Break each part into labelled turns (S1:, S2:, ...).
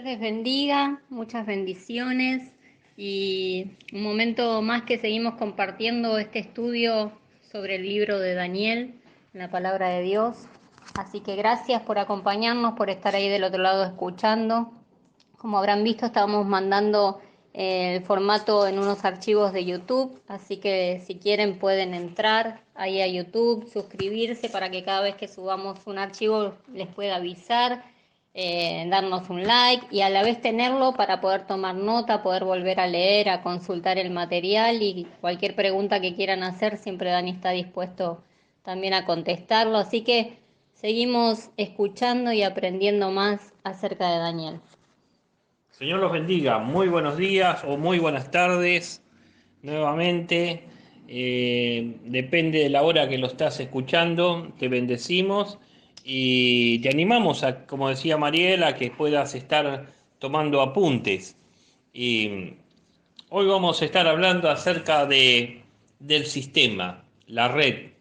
S1: Dios les bendiga, muchas bendiciones y un momento más que seguimos compartiendo este estudio sobre el libro de Daniel, la palabra de Dios. Así que gracias por acompañarnos, por estar ahí del otro lado escuchando. Como habrán visto, estábamos mandando el formato en unos archivos de YouTube, así que si quieren pueden entrar ahí a YouTube, suscribirse para que cada vez que subamos un archivo les pueda avisar, darnos un like y a la vez tenerlo para poder tomar nota, poder volver a leer, a consultar el material y cualquier pregunta que quieran hacer, siempre Dani está dispuesto también a contestarlo, así que seguimos escuchando y aprendiendo más acerca de Daniel.
S2: Señor los bendiga, muy buenos días o muy buenas tardes nuevamente. Depende de la hora que lo estás escuchando, te bendecimos y te animamos a, como decía Mariela, a que puedas estar tomando apuntes. Y hoy vamos a estar hablando acerca del sistema, la red,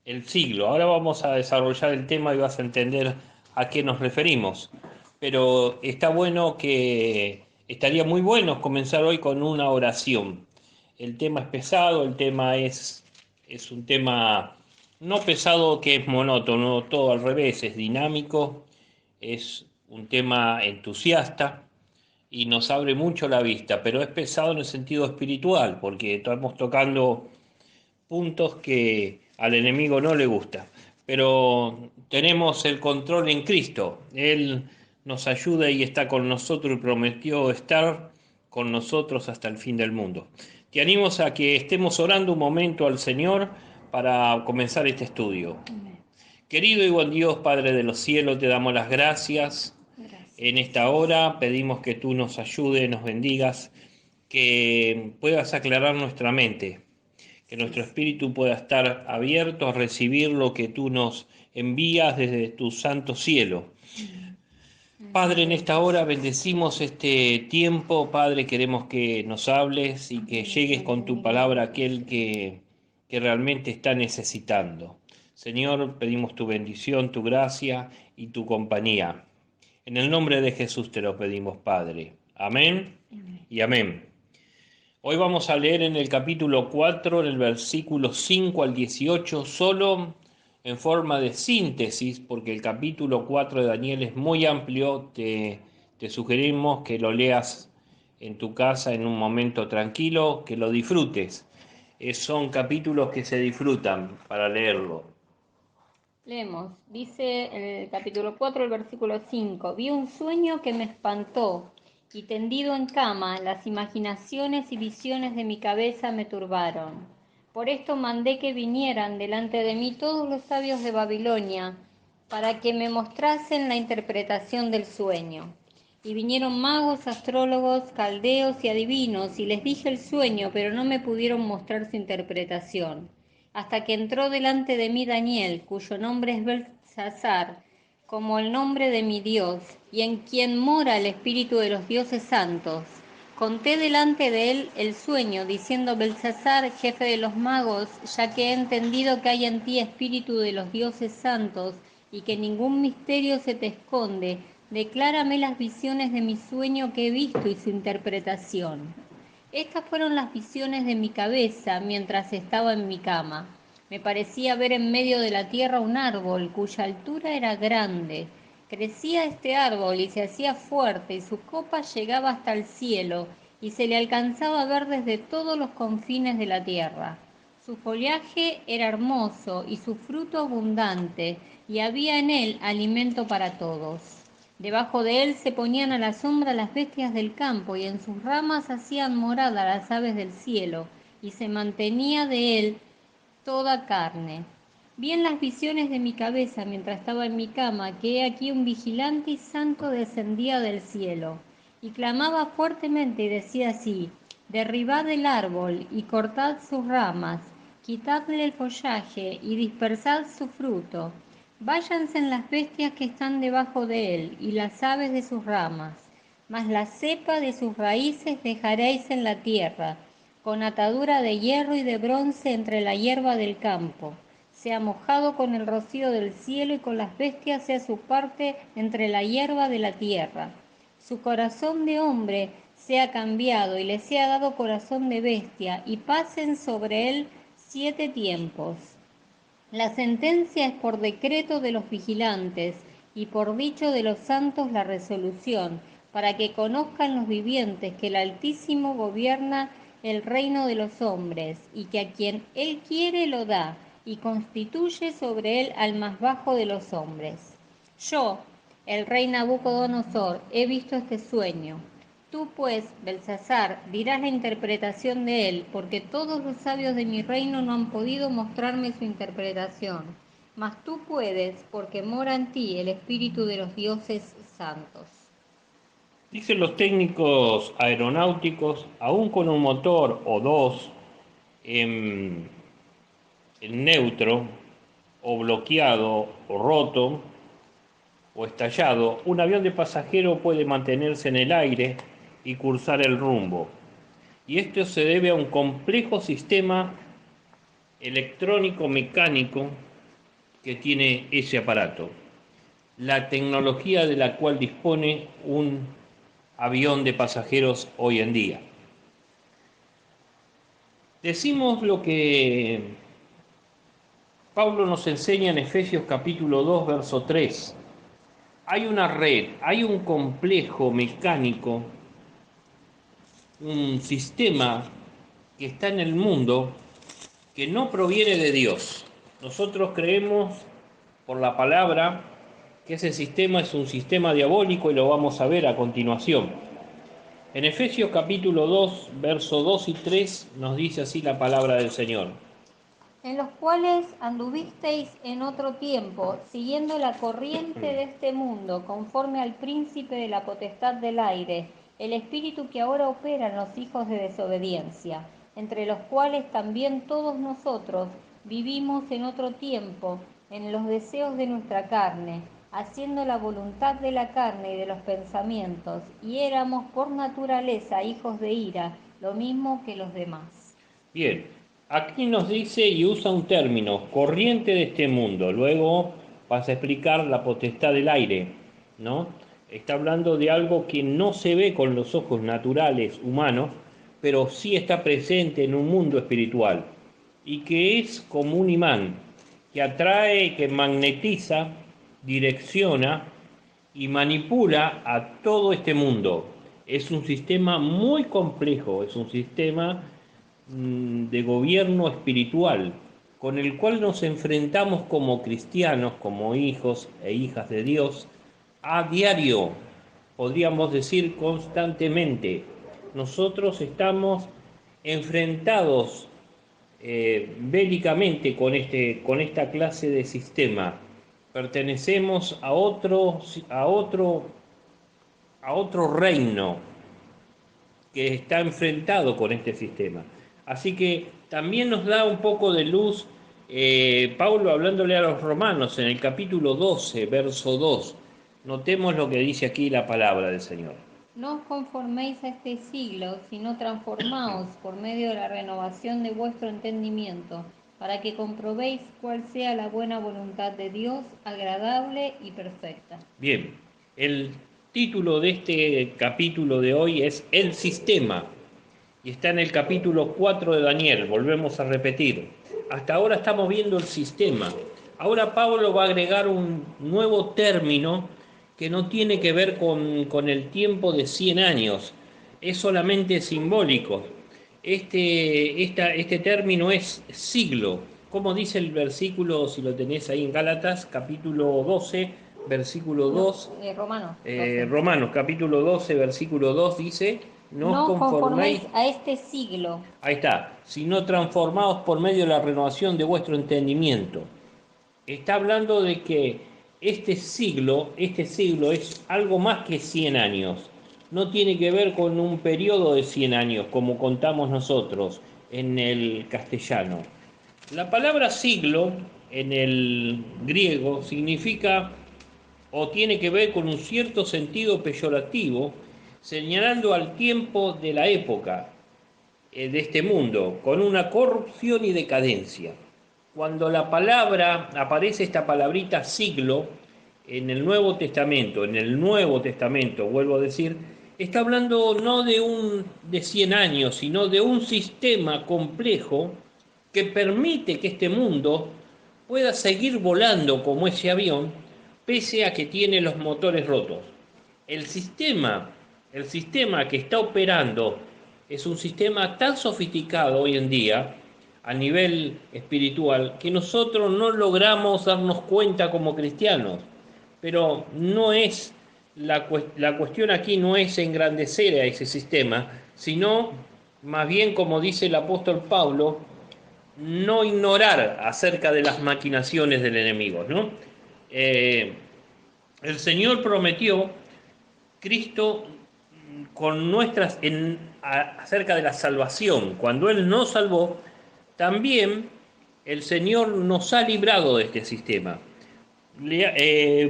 S2: el siglo. Ahora vamos a desarrollar el tema y vas a entender a qué nos referimos. Pero estaría muy bueno comenzar hoy con una oración. El tema es pesado, el tema es un tema no pesado que es monótono, todo al revés, es dinámico, es un tema entusiasta y nos abre mucho la vista, pero es pesado en el sentido espiritual, porque estamos tocando puntos que al enemigo no le gusta. Pero tenemos el control en Cristo. Él nos ayuda y está con nosotros y prometió estar con nosotros hasta el fin del mundo. Te animo a que estemos orando un momento al Señor para comenzar este estudio. Querido y buen Dios, Padre de los cielos, te damos las gracias.
S1: Gracias.
S2: En esta hora pedimos que tú nos ayudes, nos bendigas, que puedas aclarar nuestra mente, que nuestro espíritu pueda estar abierto a recibir lo que tú nos envías desde tu santo cielo. Padre, en esta hora bendecimos este tiempo, Padre, queremos que nos hables y que llegues con tu palabra a aquel que realmente está necesitando. Señor, pedimos tu bendición, tu gracia y tu compañía. En el nombre de Jesús te lo pedimos, Padre. Amén y amén. Hoy vamos a leer en el capítulo 4, en el versículo 5 al 18, solo en forma de síntesis, porque el capítulo 4 de Daniel es muy amplio. Te sugerimos que lo leas en tu casa en un momento tranquilo, que lo disfrutes. Son capítulos que se disfrutan para leerlo.
S1: Leemos, dice en el capítulo 4, el versículo 5, vi un sueño que me espantó y tendido en cama, las imaginaciones y visiones de mi cabeza me turbaron. Por esto mandé que vinieran delante de mí todos los sabios de Babilonia, para que me mostrasen la interpretación del sueño. Y vinieron magos, astrólogos, caldeos y adivinos, y les dije el sueño, pero no me pudieron mostrar su interpretación hasta que entró delante de mí Daniel, cuyo nombre es Beltsasar, como el nombre de mi Dios, y en quien mora el espíritu de los dioses santos. Conté delante de él el sueño, diciendo: Beltsasar, jefe de los magos, ya que he entendido que hay en ti espíritu de los dioses santos, y que ningún misterio se te esconde, declárame las visiones de mi sueño que he visto y su interpretación. Estas fueron las visiones de mi cabeza mientras estaba en mi cama. Me parecía ver en medio de la tierra un árbol cuya altura era grande. Crecía este árbol y se hacía fuerte, y su copa llegaba hasta el cielo, y se le alcanzaba a ver desde todos los confines de la tierra. Su follaje era hermoso y su fruto abundante, y había en él alimento para todos. Debajo de él se ponían a la sombra las bestias del campo, y en sus ramas hacían morada las aves del cielo, y se mantenía de él toda carne. Vi en las visiones de mi cabeza mientras estaba en mi cama, que he aquí un vigilante y santo descendía del cielo, y clamaba fuertemente y decía así: derribad el árbol y cortad sus ramas, quitadle el follaje y dispersad su fruto. Váyanse en las bestias que están debajo de él y las aves de sus ramas, mas la cepa de sus raíces dejaréis en la tierra, con atadura de hierro y de bronce entre la hierba del campo. Sea mojado con el rocío del cielo, y con las bestias sea su parte entre la hierba de la tierra. su corazón de hombre sea cambiado y le sea dado corazón de bestia, y pasen sobre él 7 tiempos. La sentencia es por decreto de los vigilantes, y por dicho de los santos la resolución, para que conozcan los vivientes que el Altísimo gobierna el reino de los hombres, y que a quien él quiere lo da, y constituye sobre él al más bajo de los hombres. Yo, el rey Nabucodonosor, he visto este sueño. Tú, pues, Belsasar, dirás la interpretación de él, porque todos los sabios de mi reino no han podido mostrarme su interpretación. Mas tú puedes, porque mora en ti el espíritu de los dioses santos.
S2: Dicen los técnicos aeronáuticos, aún con un motor o dos en neutro, o bloqueado, o roto, o estallado, un avión de pasajero puede mantenerse en el aire y cursar el rumbo. Y esto se debe a un complejo sistema electrónico mecánico que tiene ese aparato, la tecnología de la cual dispone un avión de pasajeros hoy en día. Decimos lo que Pablo nos enseña en Efesios capítulo 2, verso 3. Hay una red, hay un complejo mecánico, un sistema que está en el mundo que no proviene de Dios. Nosotros creemos por la palabra que ese sistema es un sistema diabólico y lo vamos a ver a continuación. En Efesios capítulo 2, versos 2 y 3 nos dice así la palabra del Señor.
S1: En los cuales anduvisteis en otro tiempo, siguiendo la corriente de este mundo, conforme al príncipe de la potestad del aire, el espíritu que ahora opera en los hijos de desobediencia, entre los cuales también todos nosotros vivimos en otro tiempo, en los deseos de nuestra carne, haciendo la voluntad de la carne y de los pensamientos, y éramos por naturaleza hijos de ira, lo mismo que los demás.
S2: Bien, aquí nos dice y usa un término, corriente de este mundo. Luego vas a explicar la potestad del aire, ¿no? Está hablando de algo que no se ve con los ojos naturales humanos, pero sí está presente en un mundo espiritual y que es como un imán que atrae, que magnetiza, direcciona y manipula a todo este mundo. Es un sistema muy complejo, es un sistema de gobierno espiritual con el cual nos enfrentamos como cristianos, como hijos e hijas de Dios, a diario, podríamos decir constantemente. Nosotros estamos enfrentados bélicamente con esta clase de sistema. Pertenecemos a otro reino que está enfrentado con este sistema. Así que también nos da un poco de luz Pablo hablándole a los romanos en el capítulo 12, verso 2. Notemos lo que dice aquí la palabra del Señor.
S1: No os conforméis a este siglo, sino transformaos por medio de la renovación de vuestro entendimiento, para que comprobéis cuál sea la buena voluntad de Dios, agradable y perfecta.
S2: Bien, el título de este capítulo de hoy es El Sistema, y está en el capítulo 4 de Daniel, volvemos a repetir. Hasta ahora estamos viendo el sistema. Ahora Pablo va a agregar un nuevo término que no tiene que ver con el tiempo de 100 años, es solamente simbólico. Este término es siglo, como dice el versículo, si lo tenés ahí en Gálatas, capítulo 12, versículo 2.
S1: Romanos.
S2: Romanos, capítulo 12, versículo 2 dice, no os conforméis
S1: a este siglo.
S2: Ahí está, sino transformados por medio de la renovación de vuestro entendimiento. Está hablando de que este siglo es algo más que 100 años. No tiene que ver con un periodo de 100 años, como contamos nosotros en el castellano. La palabra siglo en el griego significa o tiene que ver con un cierto sentido peyorativo, señalando al tiempo de la época de este mundo, con una corrupción y decadencia. Cuando la palabra, aparece esta palabrita siglo, en el Nuevo Testamento, vuelvo a decir, está hablando no de 100 años, sino de un sistema complejo que permite que este mundo pueda seguir volando como ese avión, pese a que tiene los motores rotos. El sistema, el sistema que está operando es un sistema tan sofisticado hoy en día, a nivel espiritual, que nosotros no logramos darnos cuenta como cristianos. Pero no es la cuestión aquí no es engrandecer a ese sistema, sino más bien, como dice el apóstol Pablo, no ignorar acerca de las maquinaciones del enemigo, ¿no? El Señor prometió, Cristo, acerca de la salvación. Cuando Él nos salvó, también el Señor nos ha librado de este sistema.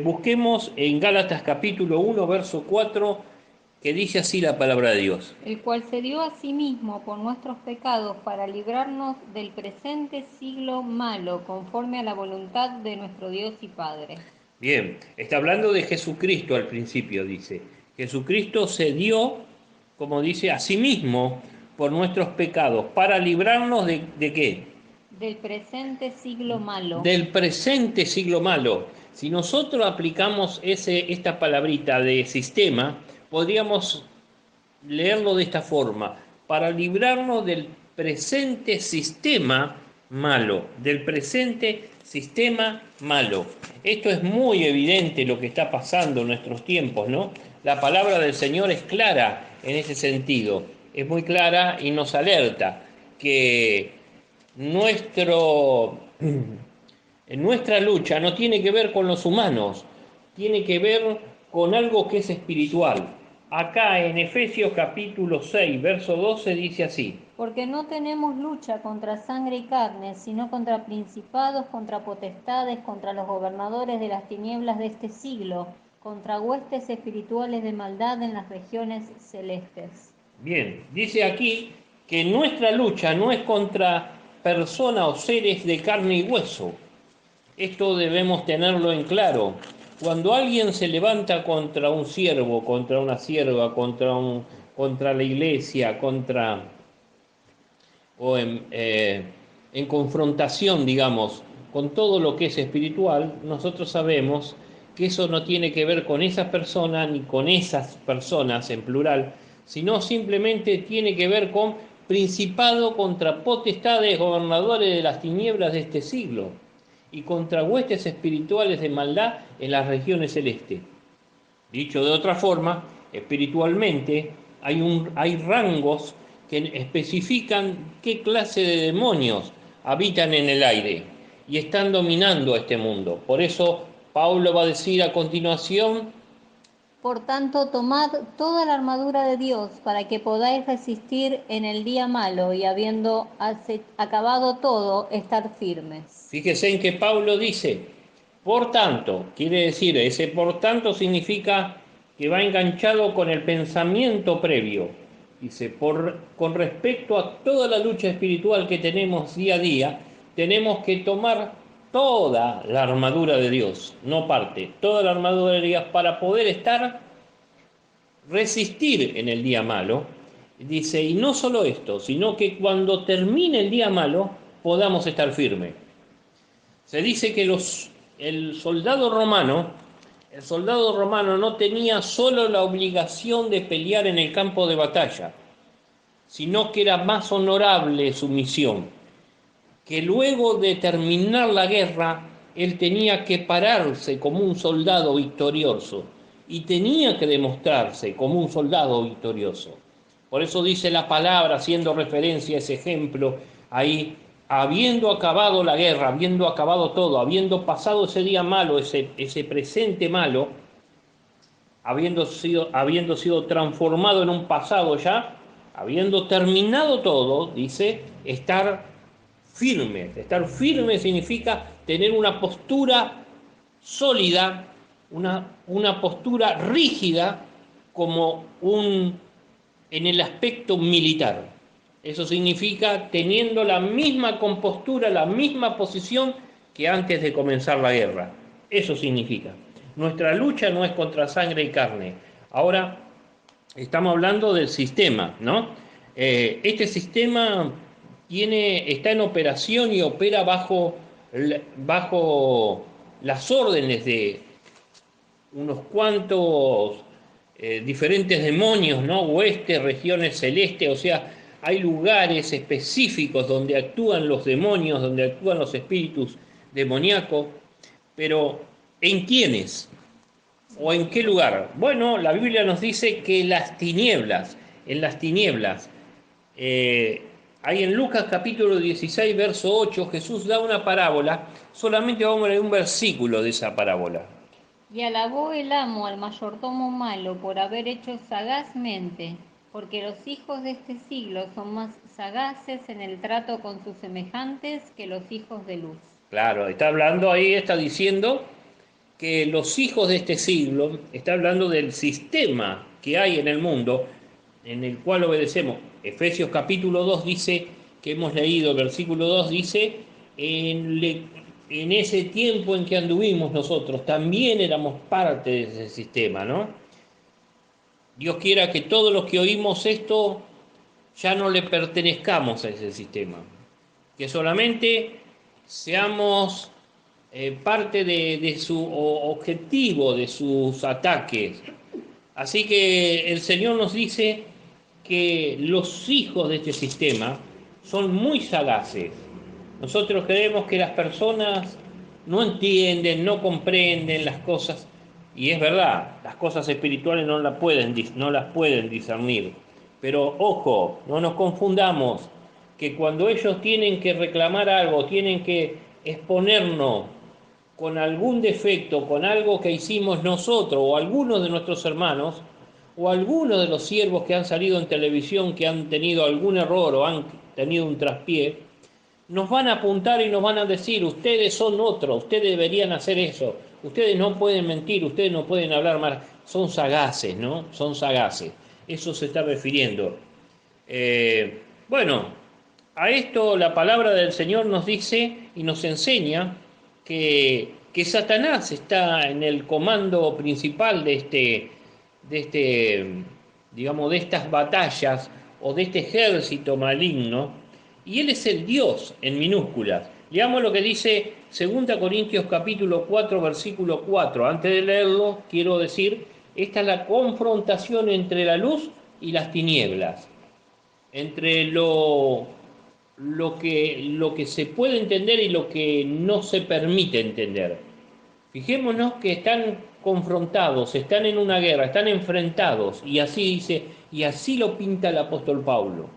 S2: Busquemos en Gálatas capítulo 1, verso 4, que dice así la palabra de Dios.
S1: El cual se dio a sí mismo por nuestros pecados para librarnos del presente siglo malo, conforme a la voluntad de nuestro Dios y Padre.
S2: Bien, está hablando de Jesucristo al principio, dice. Jesucristo se dio, como dice, a sí mismo por nuestros pecados, para librarnos ¿de qué?
S1: Del presente siglo malo.
S2: Del presente siglo malo. Si nosotros aplicamos esta palabrita de sistema, podríamos leerlo de esta forma: para librarnos del presente sistema malo, del presente sistema malo. Esto es muy evidente lo que está pasando en nuestros tiempos, ¿no? La palabra del Señor es clara en ese sentido, es muy clara y nos alerta que nuestra lucha no tiene que ver con los humanos, tiene que ver con algo que es espiritual. Acá en Efesios capítulo 6, verso 12 dice así:
S1: Porque no tenemos lucha contra sangre y carne, sino contra principados, contra potestades, contra los gobernadores de las tinieblas de este siglo, contra huestes espirituales de maldad en las regiones celestes.
S2: Bien, dice aquí que nuestra lucha no es contra personas o seres de carne y hueso. Esto debemos tenerlo en claro. Cuando alguien se levanta contra un siervo, contra una sierva, contra la iglesia, en confrontación, digamos, con todo lo que es espiritual, nosotros sabemos que eso no tiene que ver con esa persona ni con esas personas en plural, sino simplemente tiene que ver con principado contra potestades, gobernadores de las tinieblas de este siglo y contra huestes espirituales de maldad en las regiones celestes. Dicho de otra forma, espiritualmente hay rangos que especifican qué clase de demonios habitan en el aire y están dominando este mundo. Por eso Pablo va a decir a continuación:
S1: Por tanto, tomad toda la armadura de Dios para que podáis resistir en el día malo y habiendo acabado todo, estar firmes.
S2: Fíjese en que Pablo dice, por tanto, quiere decir, ese por tanto significa que va enganchado con el pensamiento previo. Dice, con respecto a toda la lucha espiritual que tenemos día a día, tenemos que tomar toda la armadura de Dios, no parte, toda la armadura de Dios para poder resistir en el día malo. Dice, y no solo esto, sino que cuando termine el día malo podamos estar firmes. Se dice que el soldado romano no tenía solo la obligación de pelear en el campo de batalla, sino que era más honorable su misión, que luego de terminar la guerra, él tenía que pararse como un soldado victorioso y tenía que demostrarse como un soldado victorioso. Por eso dice la palabra, haciendo referencia a ese ejemplo, ahí, habiendo acabado la guerra, habiendo acabado todo, habiendo pasado ese día malo, ese presente malo, habiendo sido transformado en un pasado ya, habiendo terminado todo, dice, estar firme. Estar firme significa tener una postura sólida, una postura rígida, como en el aspecto militar. Eso significa teniendo la misma compostura, la misma posición que antes de comenzar la guerra. Eso significa. Nuestra lucha no es contra sangre y carne. Ahora estamos hablando del sistema, ¿no? Este sistema está en operación y opera bajo las órdenes de unos cuantos diferentes demonios, ¿no? Huestes, regiones celestes, o sea, hay lugares específicos donde actúan los demonios, donde actúan los espíritus demoníacos, pero ¿en quiénes? ¿O en qué lugar? Bueno, la Biblia nos dice que en las tinieblas, eh, ahí en Lucas capítulo 16, verso 8, Jesús da una parábola, solamente vamos a leer un versículo de esa parábola.
S1: Y alabó el amo al mayordomo malo por haber hecho sagazmente, porque los hijos de este siglo son más sagaces en el trato con sus semejantes que los hijos de luz.
S2: Claro, está hablando ahí, está diciendo que los hijos de este siglo, está hablando del sistema que hay en el mundo, en el cual obedecemos. Efesios capítulo 2 dice, que hemos leído, el versículo 2 dice, en ese tiempo en que anduvimos nosotros, también éramos parte de ese sistema, ¿no? Dios quiera que todos los que oímos esto ya no le pertenezcamos a ese sistema, que solamente seamos parte de su objetivo, de sus ataques. Así que el Señor nos dice que los hijos de este sistema son muy sagaces. Nosotros creemos que las personas no entienden, no comprenden las cosas, y es verdad, las cosas espirituales no las pueden discernir. Pero ojo, no nos confundamos, que cuando ellos tienen que reclamar algo, tienen que exponernos con algún defecto, con algo que hicimos nosotros o algunos de nuestros hermanos, o algunos de los siervos que han salido en televisión, que han tenido algún error o han tenido un traspié, nos van a apuntar y nos van a decir, ustedes son otros, ustedes deberían hacer eso, ustedes no pueden mentir, ustedes no pueden hablar mal, son sagaces, ¿no? Son sagaces. Eso se está refiriendo. Bueno, a esto la palabra del Señor nos dice y nos enseña que Satanás está en el comando principal digamos, de estas batallas o de este ejército maligno, y él es el Dios en minúsculas. Leamos lo que dice 2 Corintios capítulo 4, versículo 4. Antes de leerlo, quiero decir, esta es la confrontación entre la luz y las tinieblas, entre lo que se puede entender y lo que no se permite entender. Fijémonos que están confrontados, están en una guerra, están enfrentados, y así dice, y así lo pinta el apóstol Pablo.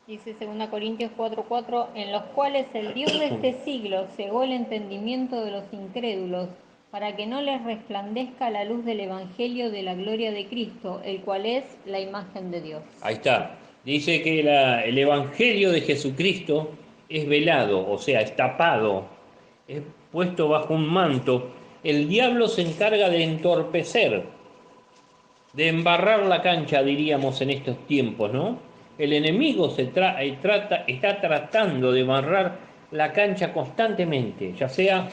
S1: Dice 2 Corintios 4:4, en los cuales el Dios de este siglo cegó el entendimiento de los incrédulos, para que no les resplandezca la luz del Evangelio de la gloria de Cristo, el cual es la imagen de Dios.
S2: Ahí está. Dice que el Evangelio de Jesucristo es velado, o sea, es tapado, es puesto bajo un manto. El diablo se encarga de entorpecer, de embarrar la cancha, diríamos en estos tiempos, ¿no? El enemigo está tratando de embarrar la cancha constantemente, ya sea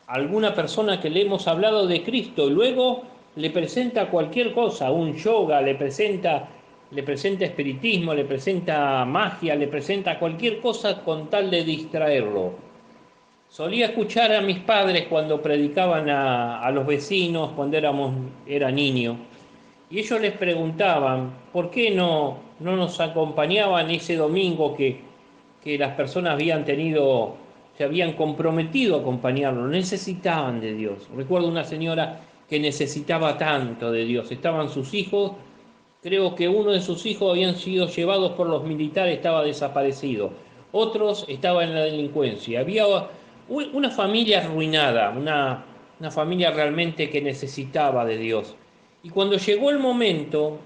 S2: alguna persona que le hemos hablado de Cristo, y luego le presenta cualquier cosa, un yoga, le presenta espiritismo, le presenta magia, le presenta cualquier cosa con tal de distraerlo. Solía escuchar a mis padres cuando predicaban a los vecinos cuando era niño, y ellos les preguntaban por qué no nos acompañaban ese domingo que las personas se habían comprometido a acompañarlo, necesitaban de Dios. Recuerdo una señora que necesitaba tanto de Dios, estaban sus hijos, creo que uno de sus hijos habían sido llevados por los militares, estaba desaparecido, otros estaban en la delincuencia, había una familia arruinada, una familia realmente que necesitaba de Dios. Y cuando llegó el momento,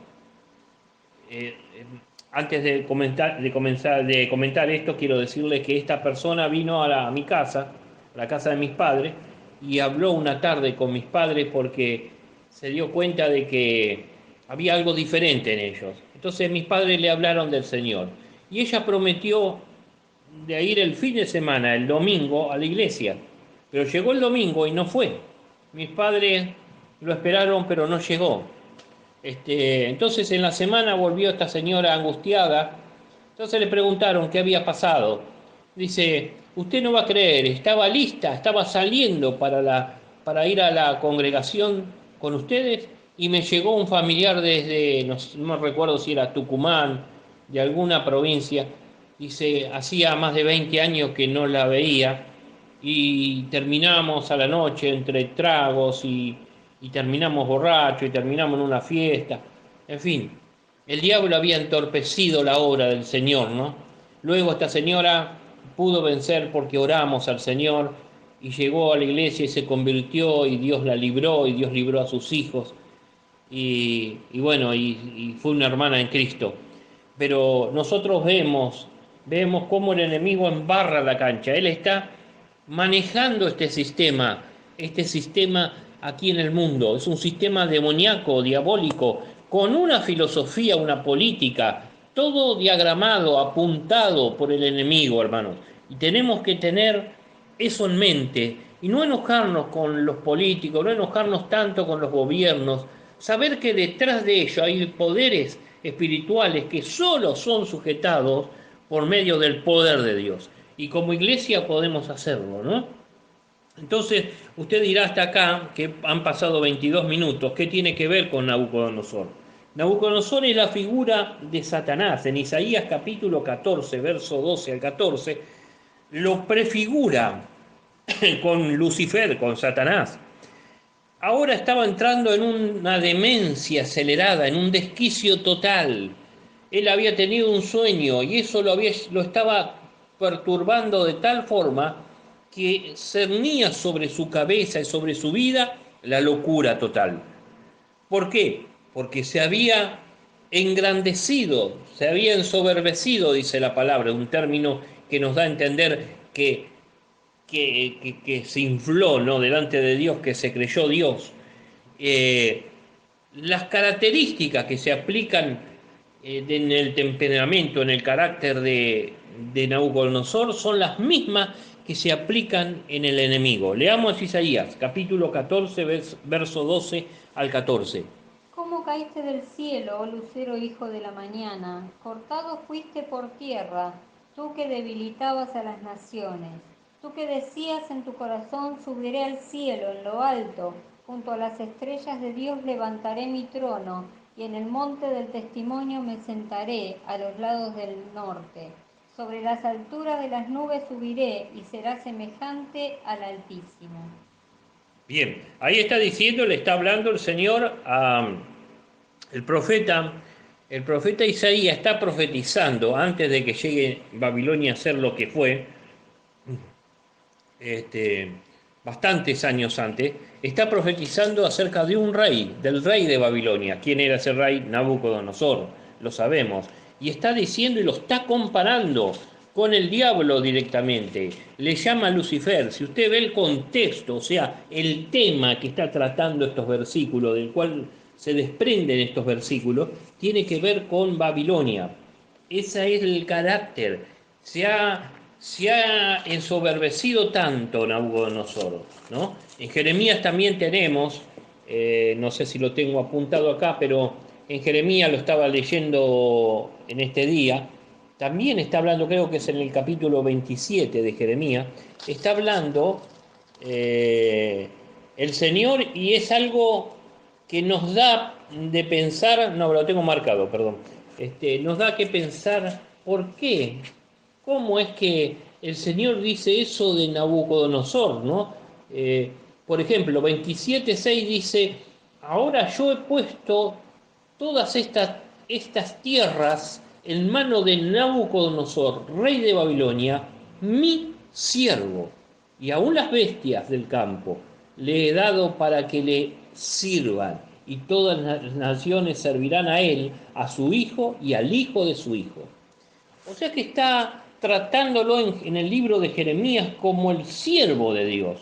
S2: antes de comentar esto, quiero decirles que esta persona vino a mi casa, a la casa de mis padres, y habló una tarde con mis padres porque se dio cuenta de que había algo diferente en ellos. Entonces mis padres le hablaron del Señor. Y ella prometió de ir el fin de semana, el domingo, a la iglesia. Pero llegó el domingo y no fue. Mis padres lo esperaron, pero no llegó. Entonces en la semana volvió esta señora angustiada. Entonces le preguntaron qué había pasado. Dice, usted no va a creer, estaba lista, estaba saliendo para ir a la congregación con ustedes y me llegó un familiar desde, no me recuerdo si era Tucumán, de alguna provincia. Dice, hacía más de 20 años que no la veía y terminamos a la noche entre tragos y terminamos borrachos y terminamos en una fiesta. En fin, el diablo había entorpecido la obra del Señor, ¿no? Luego esta señora pudo vencer porque oramos al Señor y llegó a la iglesia y se convirtió y Dios la libró y Dios libró a sus hijos y bueno, y fue una hermana en Cristo. Pero nosotros vemos cómo el enemigo embarra la cancha. Él está manejando este sistema aquí en el mundo. Es un sistema demoníaco, diabólico, con una filosofía, una política, todo diagramado, apuntado por el enemigo, hermanos. Y tenemos que tener eso en mente y no enojarnos con los políticos, no enojarnos tanto con los gobiernos, saber que detrás de ello hay poderes espirituales que solo son sujetados por medio del poder de Dios. Y como iglesia podemos hacerlo, ¿no? Entonces, usted dirá hasta acá, que han pasado 22 minutos, ¿qué tiene que ver con Nabucodonosor? Nabucodonosor es la figura de Satanás. En Isaías capítulo 14, verso 12 al 14, lo prefigura con Lucifer, con Satanás. Ahora estaba entrando en una demencia acelerada, en un desquicio total. Él había tenido un sueño y eso lo estaba perturbando de tal forma que cernía sobre su cabeza y sobre su vida la locura total. ¿Por qué? Porque se había engrandecido, se había ensoberbecido, dice la palabra, un término que nos da a entender que se infló, ¿no?, delante de Dios, que se creyó Dios. Eh, las características que se aplican en el temperamento, en el carácter de Nabucodonosor, son las mismas que se aplican en el enemigo. Leamos Isaías, capítulo 14, verso 12 al 14.
S1: ¿Cómo caíste del cielo, oh lucero hijo de la mañana? Cortado fuiste por tierra, tú que debilitabas a las naciones. Tú que decías en tu corazón, subiré al cielo, en lo alto, junto a las estrellas de Dios levantaré mi trono, y en el monte del testimonio me sentaré, a los lados del norte. Sobre las alturas de las nubes subiré, y será semejante al Altísimo.
S2: Bien, ahí está diciendo, le está hablando el Señor a el profeta Isaías está profetizando antes de que llegue Babilonia a ser lo que fue, bastantes años antes, está profetizando acerca de un rey, del rey de Babilonia. ¿Quién era ese rey? Nabucodonosor, lo sabemos. Y está diciendo y lo está comparando con el diablo directamente. Le llama Lucifer. Si usted ve el contexto, o sea, el tema que está tratando estos versículos, del cual se desprenden estos versículos, tiene que ver con Babilonia. Ese es el carácter. Se ha ensoberbecido tanto Nabucodonosor, ¿no? En Jeremías también tenemos, no sé si lo tengo apuntado acá, pero en Jeremías lo estaba leyendo en este día, también está hablando, creo que es en el capítulo 27 de Jeremías, está hablando el Señor y es algo que nos da de pensar, no, lo tengo marcado, perdón, nos da que pensar por qué. ¿Cómo es que el Señor dice eso de Nabucodonosor, ¿no? Por ejemplo, 27:6 dice, ahora yo he puesto todas estas tierras en mano de Nabucodonosor, rey de Babilonia, mi siervo, y aún las bestias del campo le he dado para que le sirvan, y todas las naciones servirán a él, a su hijo y al hijo de su hijo. O sea que está tratándolo en el libro de Jeremías como el siervo de Dios.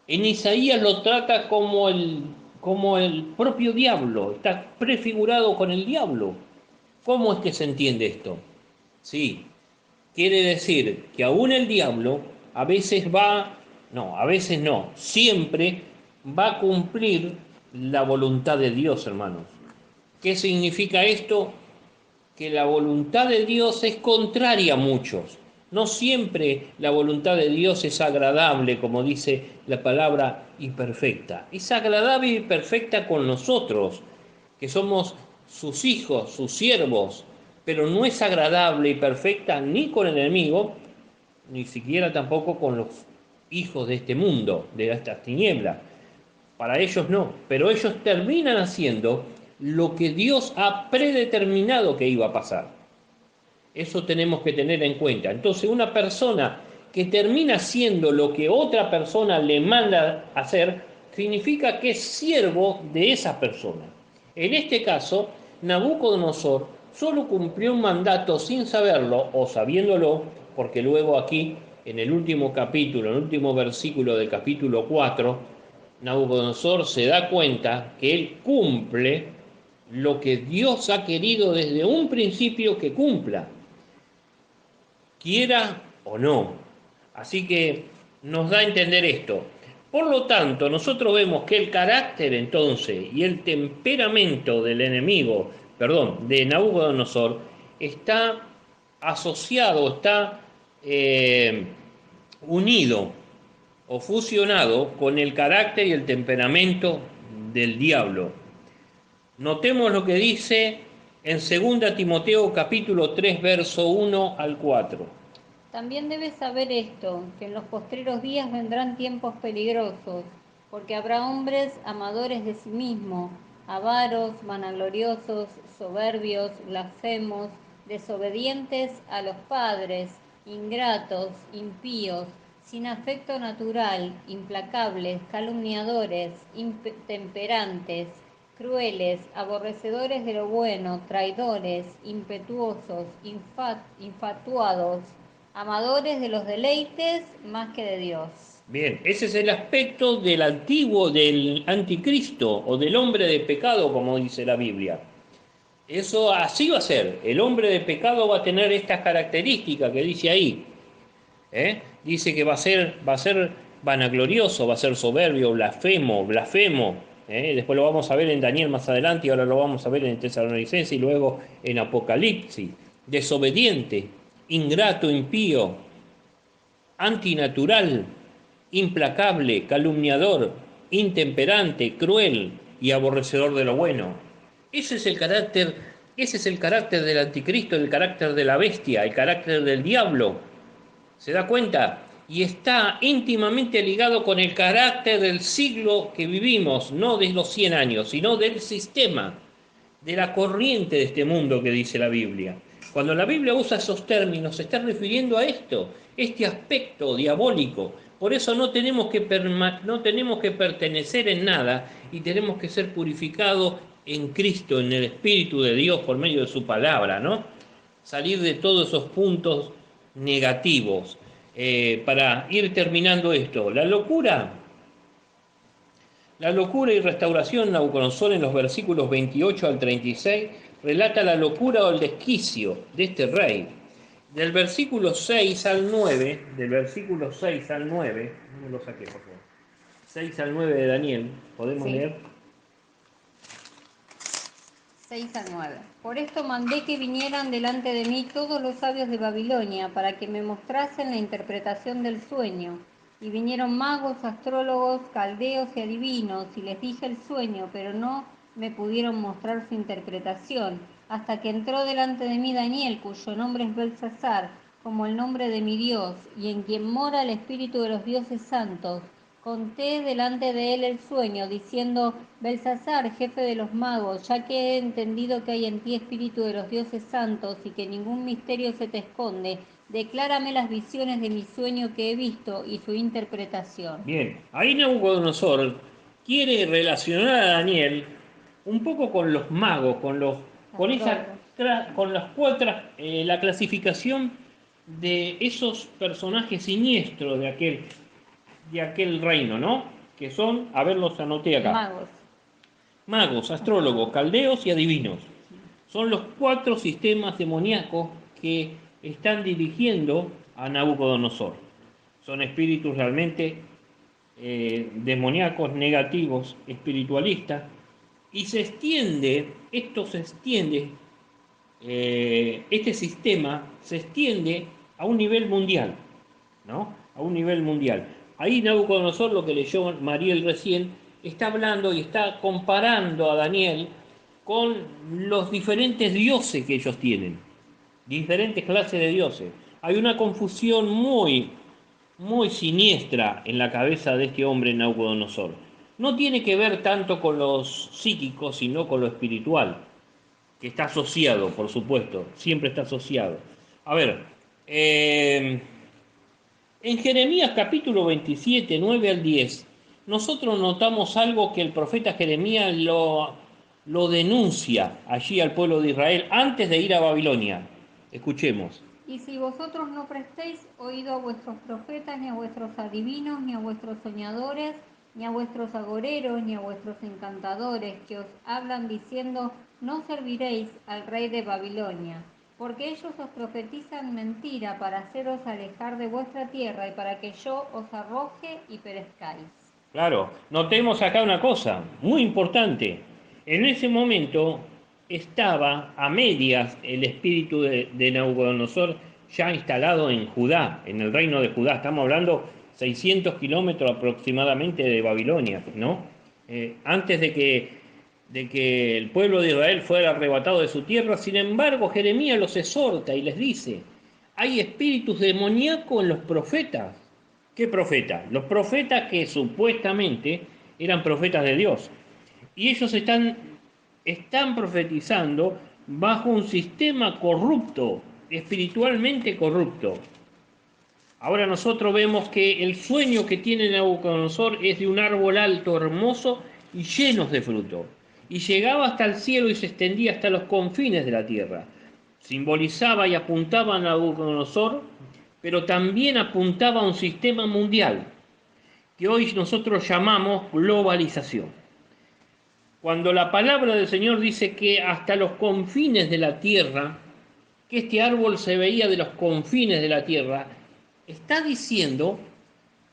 S2: En Isaías lo trata como el propio diablo, está prefigurado con el diablo. ¿Cómo es que se entiende esto? Sí, quiere decir que aún el diablo a veces a veces no, siempre va a cumplir la voluntad de Dios, hermanos. ¿Qué significa esto? Que la voluntad de Dios es contraria a muchos. No siempre la voluntad de Dios es agradable, como dice la palabra, y perfecta. Es agradable y perfecta con nosotros, que somos sus hijos, sus siervos, pero no es agradable y perfecta ni con el enemigo, ni siquiera tampoco con los hijos de este mundo, de estas tinieblas. Para ellos no, pero ellos terminan haciendo lo que Dios ha predeterminado que iba a pasar. Eso tenemos que tener en cuenta. Entonces, una persona que termina haciendo lo que otra persona le manda hacer, significa que es siervo de esa persona. En este caso, Nabucodonosor solo cumplió un mandato sin saberlo o sabiéndolo, porque luego aquí, en el último capítulo, en el último versículo del capítulo 4, Nabucodonosor se da cuenta que él cumple lo que Dios ha querido desde un principio que cumpla, quiera o no. Así que nos da a entender esto. Por lo tanto, nosotros vemos que el carácter entonces y el temperamento del enemigo, perdón, de Nabucodonosor, está asociado, está unido o fusionado con el carácter y el temperamento del diablo. Notemos lo que dice en 2 Timoteo capítulo 3, verso 1 al 4.
S1: También debes saber esto, que en los postreros días vendrán tiempos peligrosos, porque habrá hombres amadores de sí mismos, avaros, vanagloriosos, soberbios, blasfemos, desobedientes a los padres, ingratos, impíos, sin afecto natural, implacables, calumniadores, intemperantes, crueles, aborrecedores de lo bueno, traidores, impetuosos, infatuados, amadores de los deleites más que de Dios.
S2: Bien, ese es el aspecto del antiguo, del anticristo o del hombre de pecado, como dice la Biblia. Eso así va a ser. El hombre de pecado va a tener estas características que dice ahí. Dice que va a ser vanaglorioso, va a ser soberbio, blasfemo. Después lo vamos a ver en Daniel más adelante y ahora lo vamos a ver en Tesalonicenses y luego en Apocalipsis. Desobediente, ingrato, impío, antinatural, implacable, calumniador, intemperante, cruel y aborrecedor de lo bueno. Ese es el carácter del anticristo, el carácter de la bestia, el carácter del diablo. ¿Se da cuenta? Y está íntimamente ligado con el carácter del siglo que vivimos, no de los 100 años, sino del sistema, de la corriente de este mundo que dice la Biblia. Cuando la Biblia usa esos términos, se está refiriendo a esto, este aspecto diabólico. Por eso no tenemos que pertenecer en nada y tenemos que ser purificados en Cristo, en el Espíritu de Dios por medio de su palabra, ¿no? Salir de todos esos puntos negativos. Para ir terminando esto, la locura y restauración, Nabucodonosor en los versículos 28 al 36 relata la locura o el desquicio de este rey. Del versículo 6 al 9, no lo saqué, por favor. 6 al 9 de Daniel, ¿podemos leer?
S1: 6 a 9. Por esto mandé que vinieran delante de mí todos los sabios de Babilonia, para que me mostrasen la interpretación del sueño. Y vinieron magos, astrólogos, caldeos y adivinos, y les dije el sueño, pero no me pudieron mostrar su interpretación, hasta que entró delante de mí Daniel, cuyo nombre es Belsasar, como el nombre de mi Dios, y en quien mora el espíritu de los dioses santos. Conté delante de él el sueño, diciendo: Belsasar, jefe de los magos, ya que he entendido que hay en ti espíritu de los dioses santos y que ningún misterio se te esconde, declárame las visiones de mi sueño que he visto y su interpretación.
S2: Bien, ahí Nabucodonosor quiere relacionar a Daniel un poco con los magos, con las cuatro, la clasificación de esos personajes siniestros de aquel reino, ¿no? Que son, a ver, los anoté acá. Magos, astrólogos, caldeos y adivinos. Son los 4 sistemas demoníacos que están dirigiendo a Nabucodonosor. Son espíritus realmente demoníacos negativos, espiritualistas, y esto se extiende, este sistema se extiende a un nivel mundial, ¿no? A un nivel mundial. Ahí Nabucodonosor, lo que leyó Mariel recién, está hablando y está comparando a Daniel con los diferentes dioses que ellos tienen, diferentes clases de dioses. Hay una confusión muy siniestra en la cabeza de este hombre Nabucodonosor. No tiene que ver tanto con los psíquicos, sino con lo espiritual, que está asociado, por supuesto, siempre está asociado. A ver, en Jeremías capítulo 27, 9 al 10, nosotros notamos algo que el profeta Jeremías lo denuncia allí al pueblo de Israel antes de ir a Babilonia. Escuchemos.
S1: Y si vosotros no prestéis oído a vuestros profetas, ni a vuestros adivinos, ni a vuestros soñadores, ni a vuestros agoreros, ni a vuestros encantadores, que os hablan diciendo, no serviréis al rey de Babilonia, porque ellos os profetizan mentira para haceros alejar de vuestra tierra y para que yo os arroje y perezcáis.
S2: Claro, notemos acá una cosa muy importante. En ese momento estaba a medias el espíritu de Nabucodonosor ya instalado en Judá, en el reino de Judá. Estamos hablando 600 kilómetros aproximadamente de Babilonia, ¿no? Antes de que el pueblo de Israel fuera arrebatado de su tierra. Sin embargo, Jeremías los exhorta y les dice, hay espíritus demoníacos en los profetas. ¿Qué profetas? Los profetas que supuestamente eran profetas de Dios. Y ellos están profetizando bajo un sistema corrupto, espiritualmente corrupto. Ahora nosotros vemos que el sueño que tiene Nabucodonosor es de un árbol alto, hermoso y lleno de fruto. Y llegaba hasta el cielo y se extendía hasta los confines de la tierra. Simbolizaba y apuntaba a Nabucodonosor, pero también apuntaba a un sistema mundial, que hoy nosotros llamamos globalización. Cuando la palabra del Señor dice que hasta los confines de la tierra, que este árbol se veía de los confines de la tierra, está diciendo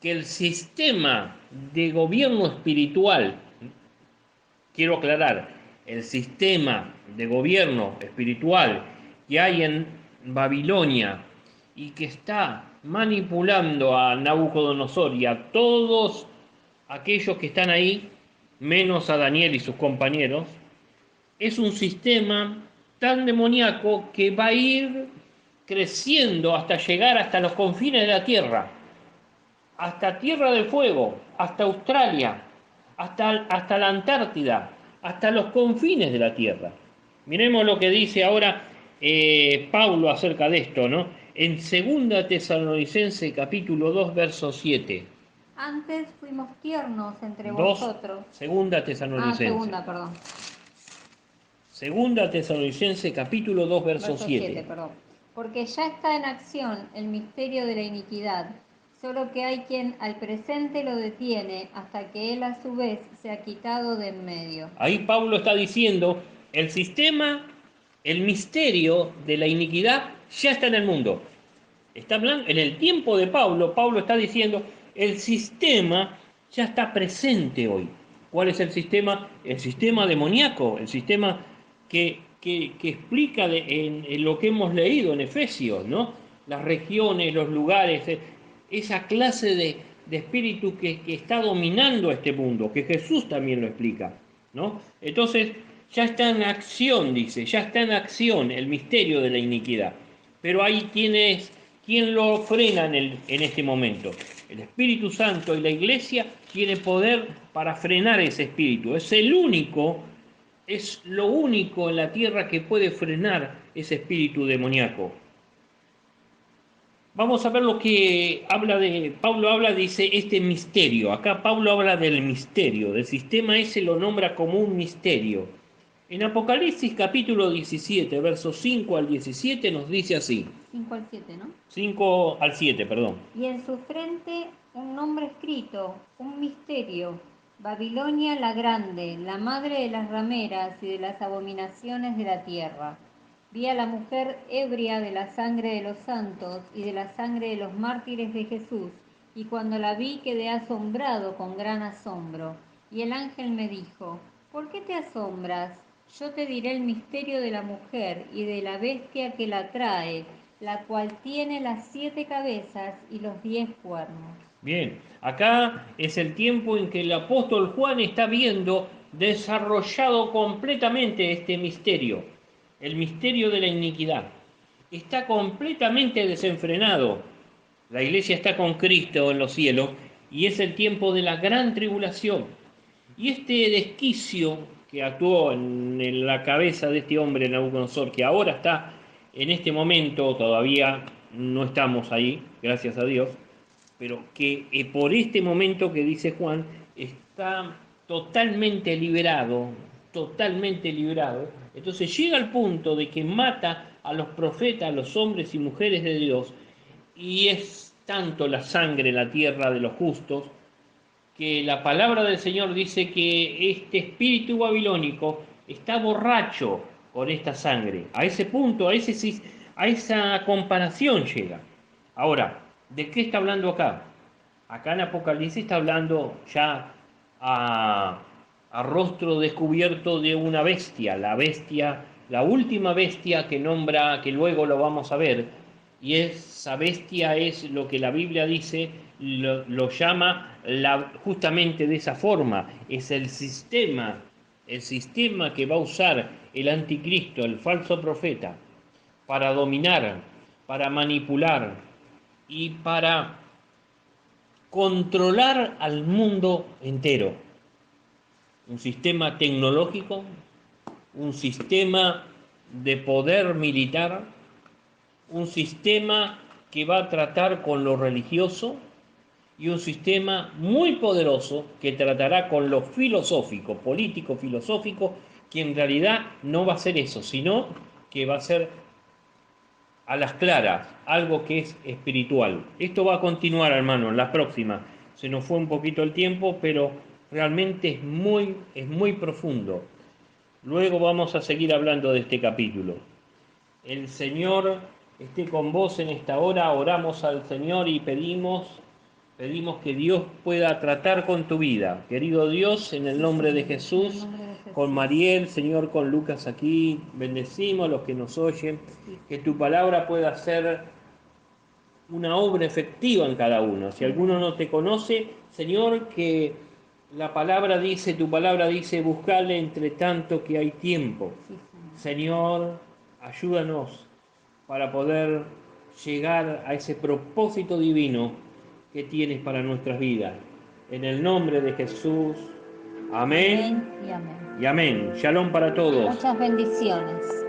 S2: que el sistema de gobierno espiritual, quiero aclarar, el sistema de gobierno espiritual que hay en Babilonia y que está manipulando a Nabucodonosor y a todos aquellos que están ahí, menos a Daniel y sus compañeros, es un sistema tan demoníaco que va a ir creciendo hasta llegar hasta los confines de la Tierra, hasta Tierra del Fuego, hasta Australia, hasta la Antártida, hasta los confines de la Tierra. Miremos lo que dice ahora Pablo acerca de esto, ¿no? En 2 Tesalonicenses capítulo 2, verso 7.
S1: Antes fuimos tiernos entre
S2: 2,
S1: vosotros.
S2: segunda Tesalonicenses.
S1: Segunda, perdón.
S2: Segunda Tesalonicenses capítulo 2, verso 7.
S1: Perdón. Porque ya está en acción el misterio de la iniquidad, solo que hay quien al presente lo detiene hasta que él a su vez se ha quitado de en medio.
S2: Ahí Pablo está diciendo, el sistema, el misterio de la iniquidad ya está en el mundo. Está hablando, en el tiempo de Pablo, Pablo está diciendo, el sistema ya está presente hoy. ¿Cuál es el sistema? El sistema demoníaco, el sistema que explica en lo que hemos leído en Efesios, ¿no? Las regiones, los lugares, esa clase de espíritu que está dominando este mundo, que Jesús también lo explica, ¿no? Entonces, ya está en acción, dice, ya está en acción el misterio de la iniquidad. Pero hay quien lo frena en este momento. El Espíritu Santo y la Iglesia tienen poder para frenar ese espíritu. Es lo único en la tierra que puede frenar ese espíritu demoníaco. Vamos a ver lo que Pablo habla, dice, este misterio. Acá Pablo habla del misterio, del sistema ese lo nombra como un misterio. En Apocalipsis capítulo 17, versos 5 al 17 nos dice así.
S1: 5 al 7, ¿no?
S2: 5 al 7, perdón.
S1: Y en su frente un nombre escrito, un misterio, Babilonia la grande, la madre de las rameras y de las abominaciones de la tierra. Vi a la mujer ebria de la sangre de los santos y de la sangre de los mártires de Jesús, y cuando la vi quedé asombrado con gran asombro. Y el ángel me dijo, ¿por qué te asombras? Yo te diré el misterio de la mujer y de la bestia que la trae, la cual tiene las 7 cabezas y los 10 cuernos.
S2: Bien, acá es el tiempo en que el apóstol Juan está viendo desarrollado completamente este misterio, el misterio de la iniquidad. Está completamente desenfrenado. La iglesia está con Cristo en los cielos y es el tiempo de la gran tribulación. Y este desquicio que actuó en la cabeza de este hombre, Nabucodonosor, que ahora está en este momento, todavía no estamos ahí, gracias a Dios, pero que por este momento que dice Juan está totalmente liberado, totalmente liberado. Entonces llega al punto de que mata a los profetas, a los hombres y mujeres de Dios, y es tanto la sangre en la tierra de los justos, que la palabra del Señor dice que este espíritu babilónico está borracho con esta sangre. A ese punto, a esa comparación llega. Ahora, ¿de qué está hablando acá? Acá en Apocalipsis está hablando ya a rostro descubierto de una bestia, la última bestia que nombra, que luego lo vamos a ver, y esa bestia es lo que la Biblia dice, lo llama justamente de esa forma, es el sistema que va a usar el anticristo, el falso profeta, para dominar, para manipular y para controlar al mundo entero. Un sistema tecnológico, un sistema de poder militar, un sistema que va a tratar con lo religioso y un sistema muy poderoso que tratará con lo filosófico, político, filosófico, que en realidad no va a ser eso, sino que va a ser a las claras, algo que es espiritual. Esto va a continuar, hermano, en la próxima. Se nos fue un poquito el tiempo, pero realmente es muy profundo. Luego vamos a seguir hablando de este capítulo. El Señor esté con vos en esta hora. Oramos al Señor y pedimos que Dios pueda tratar con tu vida. Querido Dios, en el nombre de Jesús, con Mariel, Señor, con Lucas aquí, bendecimos a los que nos oyen, que tu palabra pueda ser una obra efectiva en cada uno. Si alguno no te conoce, Señor, que tu palabra dice, buscale entre tanto que hay tiempo. Señor, ayúdanos para poder llegar a ese propósito divino que tienes para nuestras vidas. En el nombre de Jesús, amén,
S1: Amén y amén.
S2: y amén. Shalom para todos.
S1: Muchas bendiciones.